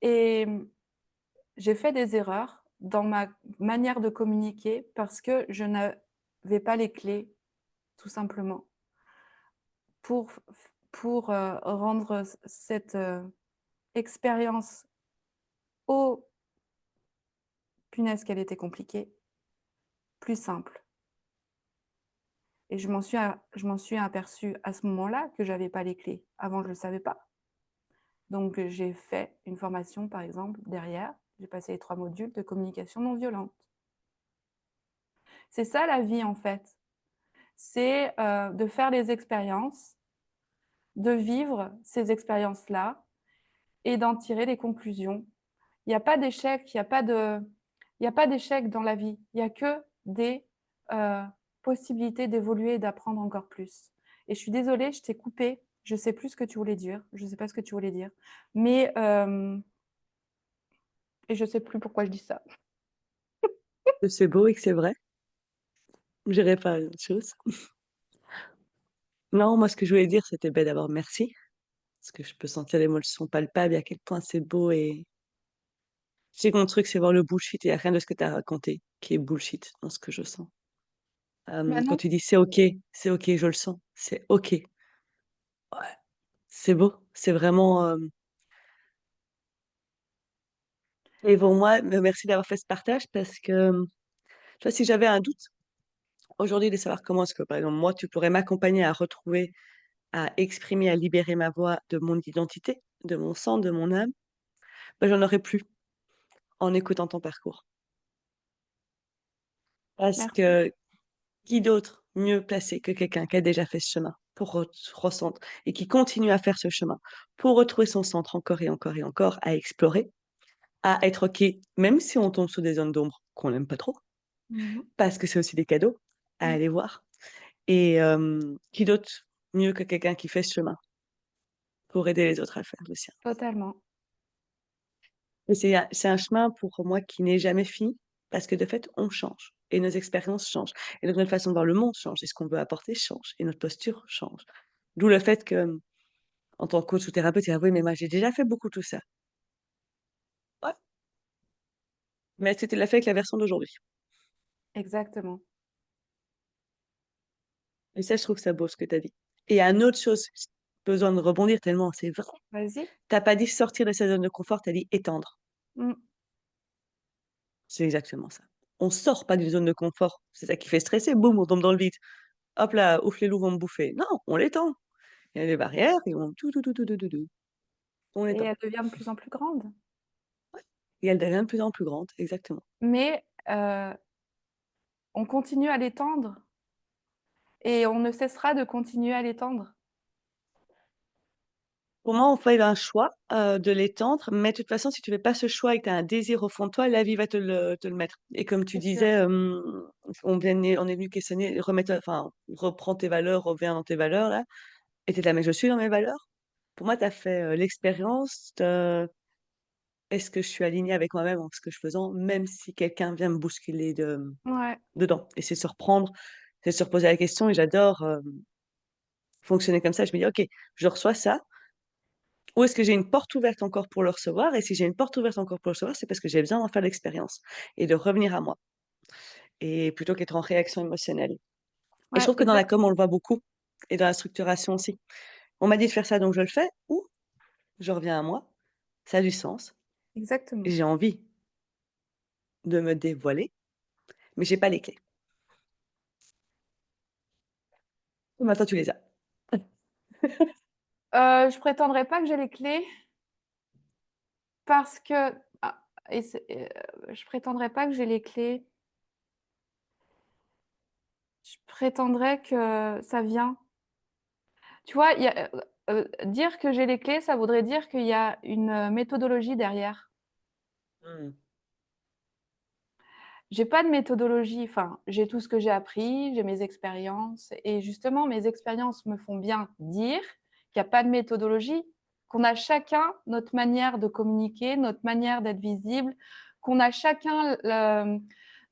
et j'ai fait des erreurs dans ma manière de communiquer parce que je n'avais pas les clés, tout simplement, pour rendre cette, expérience, oh punaise qu'elle était compliquée, plus simple et je m'en suis aperçue à ce moment-là que j'avais pas les clés. Avant, je le savais pas. Donc j'ai fait une formation, par exemple, derrière. J'ai passé les 3 modules de communication non violente. C'est ça la vie, en fait. C'est, de faire les expériences, de vivre ces expériences-là et d'en tirer des conclusions. Il y a pas d'échec, il y a pas d'échec dans la vie. Il y a que des, heu, possibilités d'évoluer et d'apprendre encore plus et je suis désolée, je t'ai coupé. Je sais plus ce que tu voulais dire. Je sais pas ce que tu voulais dire, mais et je sais plus pourquoi je dis ça. Que c'est beau et que c'est vrai. Je dirais pas autre chose. Non, moi, ce que je voulais dire, c'était, beh, d'abord merci, parce que je peux sentir l'émotion palpable et à quel point c'est beau et je sais que mon truc, c'est voir le bullshit et il y a rien de ce que tu as raconté qui est bullshit dans ce que je sens. Bah Quand non. tu dis: c'est OK, je le sens, c'est OK». Ouais, c'est beau, c'est vraiment, et pour moi, merci d'avoir fait ce partage parce que, tu vois, si j'avais un doute aujourd'hui de savoir comment est-ce que, par exemple, moi, tu pourrais m'accompagner à retrouver, à exprimer, à libérer ma voix de mon identité, de mon sang, de mon âme, bah, j'en aurais plus en écoutant ton parcours. Parce Merci. que qui d'autre mieux placé que quelqu'un qui a déjà fait ce chemin pour ressentir et qui continue à faire ce chemin, pour retrouver son centre encore et encore et encore, à explorer, à être OK, même si on tombe sur des zones d'ombre qu'on n'aime pas trop, Mmh mh. parce que c'est aussi des cadeaux à Mmh. aller voir et qui d'autre mieux que quelqu'un qui fait ce chemin pour aider les autres à le faire le sien? Totalement. Et c'est un chemin pour moi qui n'est jamais fini parce que de fait, on change et nos expériences changent et donc notre façon de voir le monde change et ce qu'on veut apporter change et notre posture change. D'où le fait que, en tant que coach ou thérapeute, tu vas: «Oui, mais moi j'ai déjà fait beaucoup tout ça». Ouais, mais tu l'as fait avec la version d'aujourd'hui Exactement. et ça, je trouve ça beau ce que tu as dit et il y a une autre chose, j besoin de rebondir tellement c'est vrai. Vas-y. Tu as pas dit sortir de sa zone de confort, tu as dit étendre. Mmh. C'est exactement ça. On sort pas d'une zone de confort, c'est ça qui fait stresser, boum, on tombe dans le vide. Hop là, ouf, les loups vont me bouffer. Non, on l'étend. Il y a des barrières et on tout, on Et l'étend elle devient de plus en plus grande. et elle devient de plus en plus grande, exactement. Mais on continue à l'étendre et on ne cessera de continuer à l'étendre. Pour moi, on fait un choix, de l'étendre, mais de toute façon, si tu fais pas ce choix et que tu as un désir au fond de toi, la vie va te le mettre et comme tu C'est sûr. disais, on est venu questionner, remettre, enfin, reprends tes valeurs, reviens dans tes valeurs là et tu es là: «Mais je suis dans mes valeurs». Pour moi, tu as fait, l'expérience de est-ce que je suis alignée avec moi-même en ce que je faisant, même si quelqu'un vient me bousculer Ouais, dedans? Et c'est se reprendre, c'est se reposer la question et j'adore, fonctionner comme ça. Je me dis: «OK, je reçois ça, où est-ce que j'ai une porte ouverte encore pour le recevoir? Et si j'ai une porte ouverte encore pour le recevoir, c'est parce que j'ai besoin d'en faire l'expérience et de revenir à moi et plutôt qu'être en réaction émotionnelle». Et je ouais, trouve que dans la com, on le voit beaucoup et dans la structuration aussi. On m'a dit de faire ça, donc je le fais ou je reviens à moi, ça a du sens, exactement. j'ai envie de me dévoiler, mais j'ai pas les clés. Maintenant tu les as. Je prétendrai pas que j'ai les clés parce que et je prétendrai pas que j'ai les clés. Je prétendrai que ça vient. Tu vois, il y a, dire que j'ai les clés, ça voudrait dire qu'il y a une, méthodologie derrière. Mmh. J'ai pas de méthodologie, enfin, j'ai tout ce que j'ai appris, j'ai mes expériences et justement mes expériences me font bien dire qu'il y a pas de méthodologie, qu'on a chacun notre manière de communiquer, notre manière d'être visible, qu'on a chacun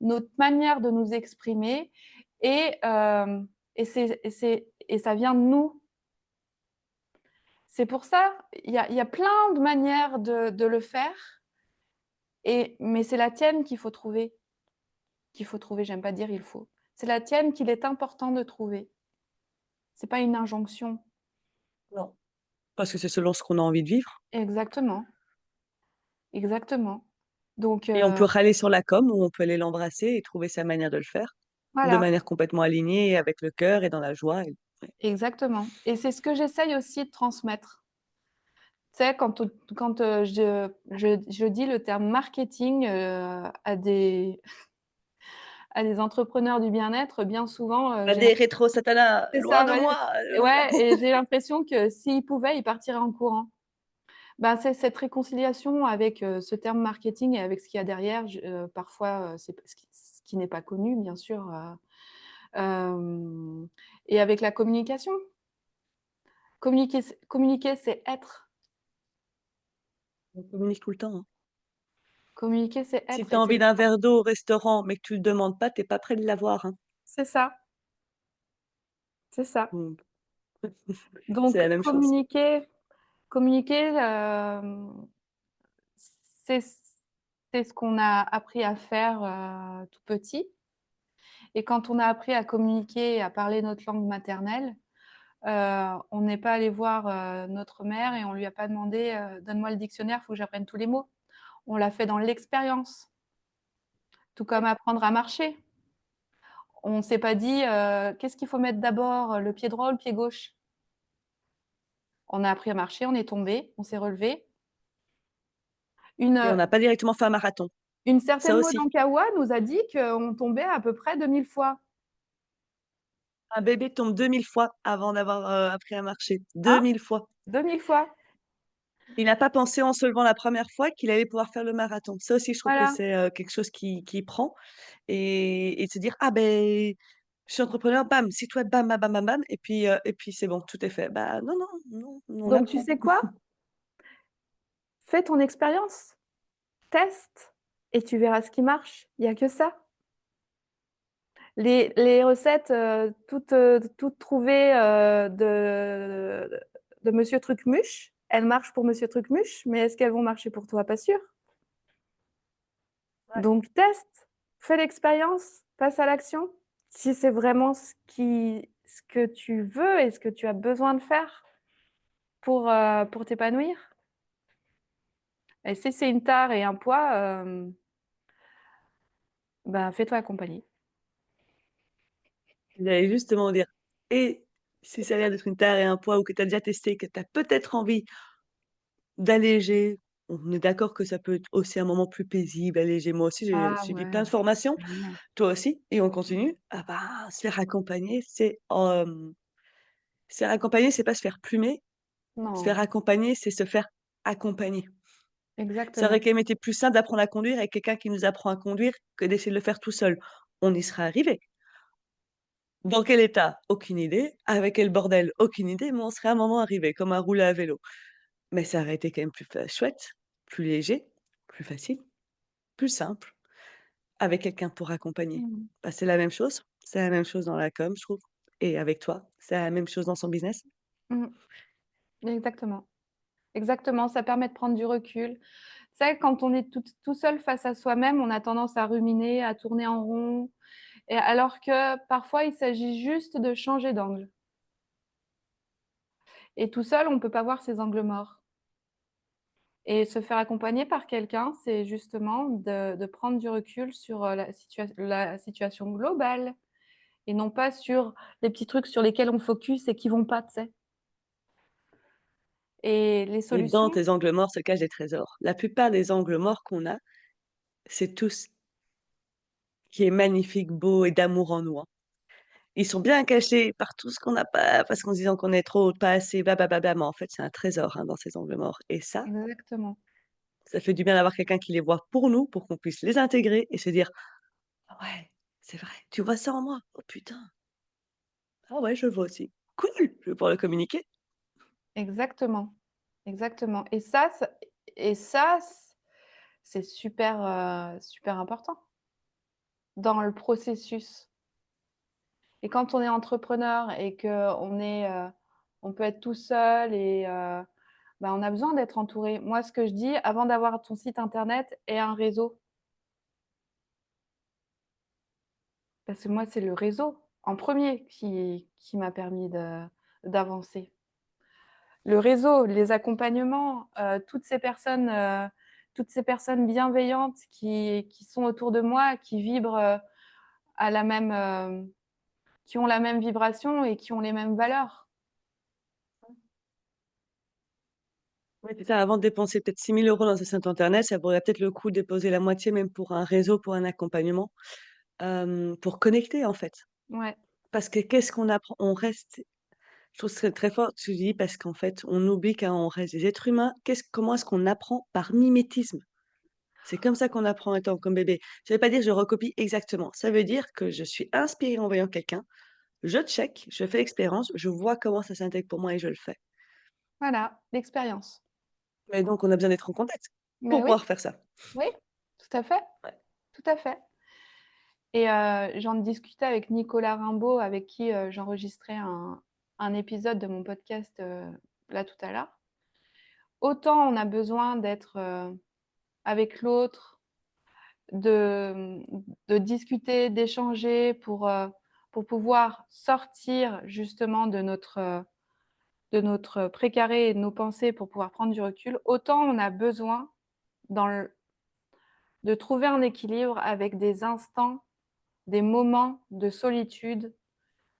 notre manière de nous exprimer et et ça vient de nous. C'est pour ça, il y a plein de manières de le faire mais c'est la tienne qu'il faut trouver, j'aime pas dire il faut. C'est la tienne qu'il est important de trouver. C'est pas une injonction. Non. Parce que c'est selon ce qu'on a envie de vivre Exactement, exactement. Donc et on peut râler sur la com ou on peut aller l'embrasser et trouver sa manière de le faire, de voilà, manière complètement alignée avec le cœur et dans la joie et ouais. exactement et c'est ce que j'essaye aussi de transmettre. Tu sais, quand je dis le terme marketing, à des entrepreneurs du bien-être, bien souvent, Pas des rétro Satana, c'est loin ça, de ouais, moi, ouais et j'ai l'impression que s'ils pouvaient, ils partiraient en courant. Ben, c'est cette réconciliation avec, ce terme marketing et avec ce qu'il y a derrière, parfois, c'est ce qui n'est pas connu bien sûr, hem et avec la communication. Communiquer, c'est être. on communique tout le temps, hein. Communiquer, c'est Si être tu as et envie c'est d'un verre d'eau au restaurant, mais que tu le demandes pas, tu es pas prêt de l'avoir, hein. c'est ça, c'est ça. Donc c'est Donc la même chose. communiquer, c'est c'est ce qu'on a appris à faire, tout petit et quand on a appris à communiquer et à parler notre langue maternelle, on n'est pas allé voir, notre mère et on lui a pas demandé, «Donne-moi le dictionnaire, faut que j'apprenne tous les mots». On l'a fait dans l'expérience, tout comme apprendre à marcher. On s'est pas dit, «Qu'est-ce qu'il faut mettre d'abord, le pied droit ou le pied gauche?» On a appris à marcher, on est tombé, on s'est relevé. Et on Une, n'a pas directement fait un marathon. une Ça certaine aussi, Modankawa nous a dit qu'on tombait à peu près 2000 fois. un bébé tombe 2000 fois avant d'avoir, appris à marcher. Hein? 2000 fois. 2000 fois. Il n'a pas pensé en se levant la première fois qu'il allait pouvoir faire le marathon. Ça aussi, je trouve que Voilà. c'est, quelque chose qui prend et de se dire: «Ah beh, je suis entrepreneur, bam, site web, bam, bam, bam, bam, bam et puis c'est bon, tout est fait». Bah non, non, non, on Donc tu apprend. sais quoi? Fais ton expérience, teste et tu verras ce qui marche. Il y a que ça. Les recettes, toutes trouvées, de Monsieur Trucmuche, elles marchent pour Monsieur Trucmuche, mais est-ce qu'elles vont marcher pour toi? Pas sûr. Ouais. Donc teste, fais l'expérience, passe à l'action. Si c'est vraiment ce que tu veux et ce que tu as besoin de faire pour t'épanouir. Et si c'est une tare et un poids, ben, fais-toi accompagner. J'allais justement dire et si ça a l'air d'être une tare et un poids ou que tu as déjà testé, que tu as peut-être envie d'alléger, on est d'accord que ça peut être aussi un moment plus paisible, allégé. Moi aussi, j'ai Ah suivi plein ouais, de formations, génial. toi aussi et on continue. Ah bah, se faire accompagner, se faire accompagner, c'est pas se faire plumer. Se faire Non, accompagner, c'est se faire accompagner. Ça aurait exactement. quand même été plus simple d'apprendre à conduire avec quelqu'un qui nous apprend à conduire que d'essayer de le faire tout seul. On y serait arrivé. Dans quel état? Aucune idée. Avec quel bordel? Aucune idée, mais on serait à un moment arrivé, comme à rouler à vélo. Mais ça aurait été quand même plus chouette, plus léger plus facile, plus simple, avec quelqu'un pour accompagner. Mmh. Bah, c'est la même chose. C'est la même chose dans la com, je trouve et avec toi, c'est la même chose dans son business. Mmh. Exactement. Exactement, ça permet de prendre du recul. C'est vrai quand on est tout seul face à soi-même, on a tendance à ruminer, à tourner en rond et alors que parfois il s'agit juste de changer d'angle et tout seul, on peut pas voir ses angles morts et se faire accompagner par quelqu'un, c'est justement de prendre du recul sur, la situation globale et non pas sur les petits trucs sur lesquels on focus et qui vont pas, tu sais? Et les Et dans solutions tes angles morts se cachent des trésors. La plupart des angles morts qu'on a, c'est tout ce qui est magnifique, beau et d'amour en nous, hein. Ils sont bien cachés par tout ce qu'on n'a pas, parce qu'en se disant qu'on est trop, pas assez, blablabla, mais en fait, c'est un trésor, hein, dans ces angles morts et exactement, ça fait du bien d'avoir quelqu'un qui les voit pour nous, pour qu'on puisse les intégrer et se dire: «Ah ouais, c'est vrai, tu vois ça en moi? Oh putain, ah ouais, je le vois aussi. Cool, je vais pouvoir le communiquer». exactement, exactement et ça, c'est super, super important dans le processus et quand on est entrepreneur et qu'on est, on peut être tout seul et bah, on a besoin d'être entouré. Moi, ce que je dis, avant d'avoir ton site internet et un réseau, parce que moi, c'est le réseau en premier qui m'a permis d'avancer. Le réseau, les accompagnements, toutes ces personnes bienveillantes qui sont autour de moi, qui vibrent, à la même, qui ont la même vibration et qui ont les mêmes valeurs. Ouais, c'est ça, avant de dépenser peut-être 6 000 € dans un site internet, ça vaudrait peut-être le coup de déposer la moitié même pour un réseau, pour un accompagnement, pour connecter, en fait. Ouais, Parce que qu'est-ce qu'on apprend? On reste je trouve ça très fort ce que tu dis parce qu'en fait, on oublie qu'on reste des êtres humains. Comment est-ce qu'on apprend? Par mimétisme. C'est comme ça qu'on apprend étant comme bébé. Ça veut pas dire je recopie exactement. Ça veut dire que je suis inspirée en voyant quelqu'un, je check, je fais l'expérience, je vois comment ça s'intègre pour moi et je le fais. voilà, l'expérience. Mais donc on a besoin d'être en contact pour Mais oui, pouvoir faire ça. oui, tout à fait, Ouais. tout à fait et j'en discutais avec Nicolas Rimbaud avec qui, j'enregistrais un épisode de mon podcast, là, tout à l'heure. Autant on a besoin d'être, avec l'autre, de discuter, d'échanger pour pouvoir sortir justement de notre précaré et de nos pensées pour pouvoir prendre du recul, autant on a besoin dans le de trouver un équilibre avec des instants, des moments de solitude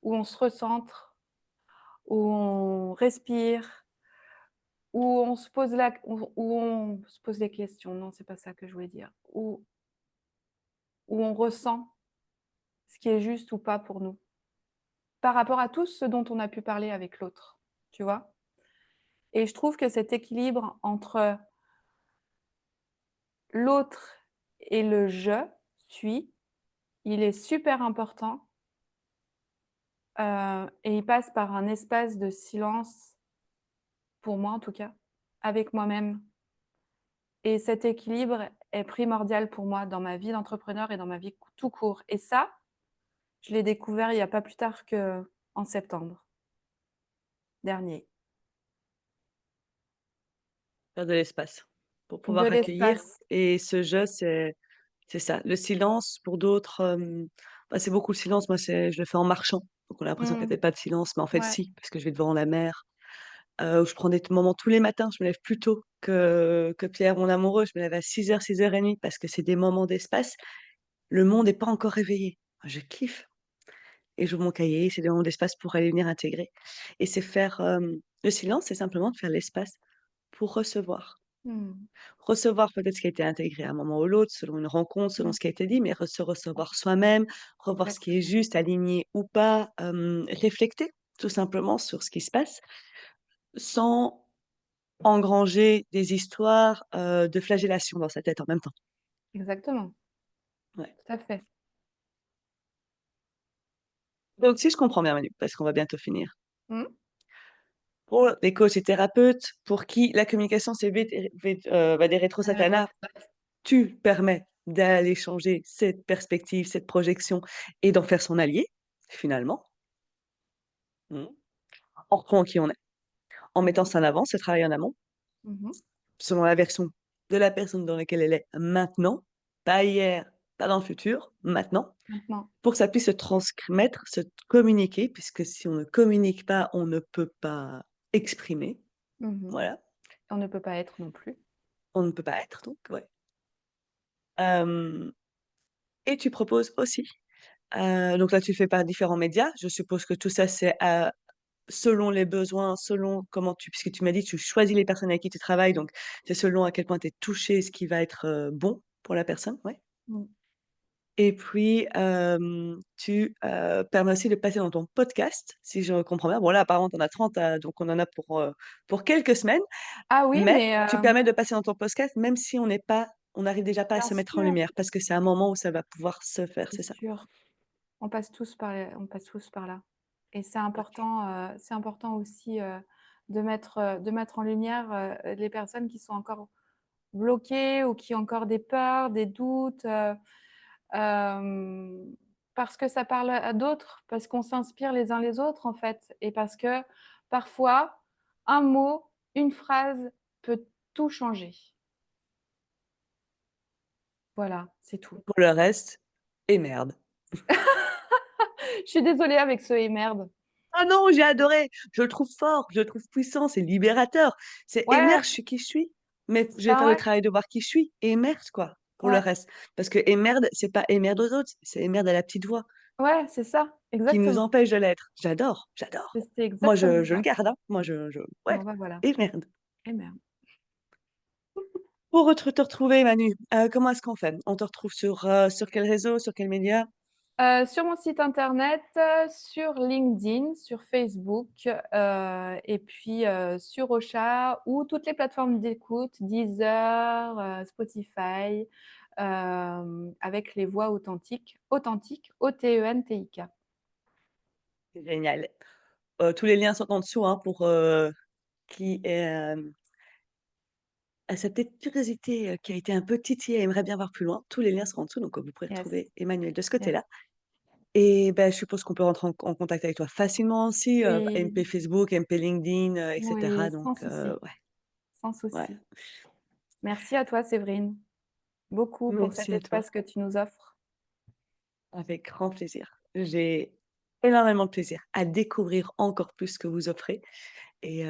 où on se recentre, où on respire, où on se pose la où on se pose des questions. Non, c'est pas ça que je voulais dire. Où on ressent ce qui est juste ou pas pour nous, par rapport à tout ce dont on a pu parler avec l'autre, tu vois? Et je trouve que cet équilibre entre l'autre et le «je suis», il est super important, et il passe par un espace de silence, pour moi en tout cas, avec moi-même et cet équilibre est primordial pour moi dans ma vie d'entrepreneur et dans ma vie tout court et ça, je l'ai découvert il y a pas plus tard qu'en septembre dernier. Faire de l'espace pour De pouvoir accueillir l'espace. et ce jeu, c'est ça. Le silence pour d'autres, bah, c'est beaucoup le silence. Moi, je le fais en marchant, donc on a l'impression qu'il y a Mmh. peut-être pas de silence, mais en fait Ouais. si, parce que je vais devant la mer. Où je prends des moments tous les matins, je me lève plus tôt que Pierre, mon amoureux. Je me lève à 6 h 6 h 30 parce que c'est des moments d'espace. Le monde est pas encore réveillé. Je kiffe et j'ouvre mon cahier, c'est des moments d'espace pour aller venir intégrer et c'est faire, le silence, c'est simplement de faire l'espace pour recevoir. Mmh. Recevoir peut-être ce qui a été intégré à un moment ou l'autre, selon une rencontre, selon Mmh. ce qui a été dit, mais se recevoir soi-même, revoir ce qui est Exactement. juste, aligné ou pas, réflecter tout simplement sur ce qui se passe, sans engranger des histoires, de flagellation dans sa tête en même temps. Exactement. Ouais. Tout à fait. Donc si je comprends bien Manu, parce qu'on va bientôt finir, Mmh. pour les coachs et thérapeutes pour qui la communication c'est vite bah, des Un rétro-satanas, rétropédale. tu permets d'aller changer cette perspective, cette projection et d'en faire son allié, finalement. Mmh. En reprenant qui on est, en mettant ça en avant, ce travail en amont, Mmh. selon la version de la personne dans laquelle elle est maintenant, pas hier, pas dans le futur, maintenant, Maintenant. pour que ça puisse se transmettre, se communiquer, puisque si on ne communique pas, on ne peut pas exprimer. Mmh. Voilà, On ne peut pas être non plus. on ne peut pas être donc, ouais. Hem Et tu proposes aussi, donc là, tu fais par différents médias. Je suppose que tout ça, c'est, selon les besoins, selon comment puisque tu m'as dit, tu choisis les personnes avec qui tu travailles, donc c'est selon à quel point tu es touché, ce qui va être, bon pour la personne, ouais. Mmh. Et puis, permets aussi de passer dans ton podcast, si je comprends bien. Bon là, apparemment, tu en as 30, donc on en a pour quelques semaines, Ah oui, mais mais tu permets de passer dans ton podcast même si on n'arrive déjà pas à bien se mettre en sûr, lumière, parce que c'est un moment où ça va pouvoir se faire, c'est c'est ça? sûr. On passe tous par là et OK. c'est important aussi, de mettre en lumière, les personnes qui sont encore bloquées ou qui ont encore des peurs, des doutes, hem, parce que ça parle à d'autres, parce qu'on s'inspire les uns les autres, en fait et parce que parfois, un mot, une phrase peut tout changer. Voilà, c'est tout. Pour le reste, et merde. Je suis désolée avec ce «et merde». Ah non, j'ai adoré! Je le trouve fort, je le trouve puissant, c'est libérateur. C'est: «Et merde, Ouais, je suis qui je suis, mais je vais ben faire le ouais, travail de voir qui je suis et merde, quoi, pour le ouais, reste». Parce que et merde, c'est pas et merde aux autres, c'est et merde à la petite voix ouais, c'est ça, qui nous exactement. empêche de l'être. J'adore, j'adore. C'est Moi, exactement je le ça. garde, hein. Moi, je ouais, Bon, bah, voilà, et merde. et merde. Pour te retrouver Manu, comment est-ce qu'on fait? On te retrouve sur quel réseau, sur quels médias? Sur mon site internet, sur LinkedIn, sur Facebook, et puis, sur Ocha ou toutes les plateformes d'écoute, Deezer, Spotify, avec les voix authentiques, authentiques, Authentiques. C'est génial. Tous les liens sont en dessous, hein, pour, qui est, à cette petite curiosité, qui a été un peu titillée et aimerait bien voir plus loin, tous les liens seront en dessous, donc vous pourrez Yes, retrouver Emmanuel de ce yes. côté-là et bah, je suppose qu'on peut rentrer en contact avec toi facilement aussi, MP Oui, Facebook, MP LinkedIn, et oui, cetera donc sans souci, ouais, sans ouais. souci. Merci à toi Séverine, beaucoup pour cet Merci à toi, espace que tu nous offres. avec grand plaisir. J'ai énormément de plaisir à découvrir encore plus ce que vous offrez et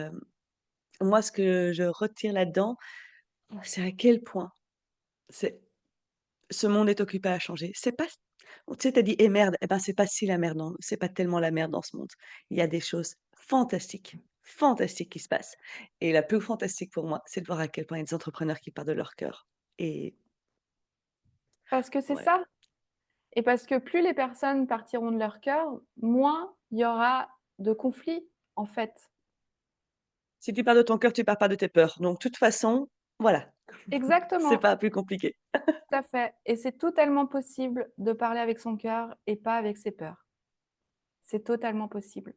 moi, ce que je retire là-dedans, c'est à quel point c'est ce monde est occupé à changer. C'est pas tu sais, tu as dit: «Et merde», et ben, c'est pas si la merde dans c'est pas tellement la merde dans ce monde. Il y a des choses fantastiques, fantastiques qui se passent et la plus fantastique pour moi, c'est de voir à quel point il y a des entrepreneurs qui partent de leur cœur et Parce que c'est ouais. ça. Et parce que plus les personnes partiront de leur cœur, moins il y aura de conflits, en fait. Si tu pars de ton cœur, tu pars pas de tes peurs donc de toute façon, voilà, c'est Exactement, pas plus compliqué. tout à fait. Et c'est totalement possible de parler avec son cœur et pas avec ses peurs. C'est totalement possible.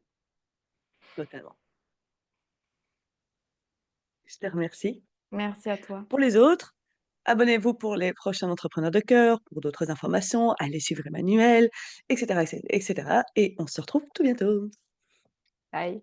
Totalement. Je te remercie. Merci à toi. Pour les autres, abonnez-vous pour les prochains entrepreneurs de cœur, pour d'autres informations, allez suivre Emmanuel et cetera et cetera et on se retrouve tout bientôt. Bye.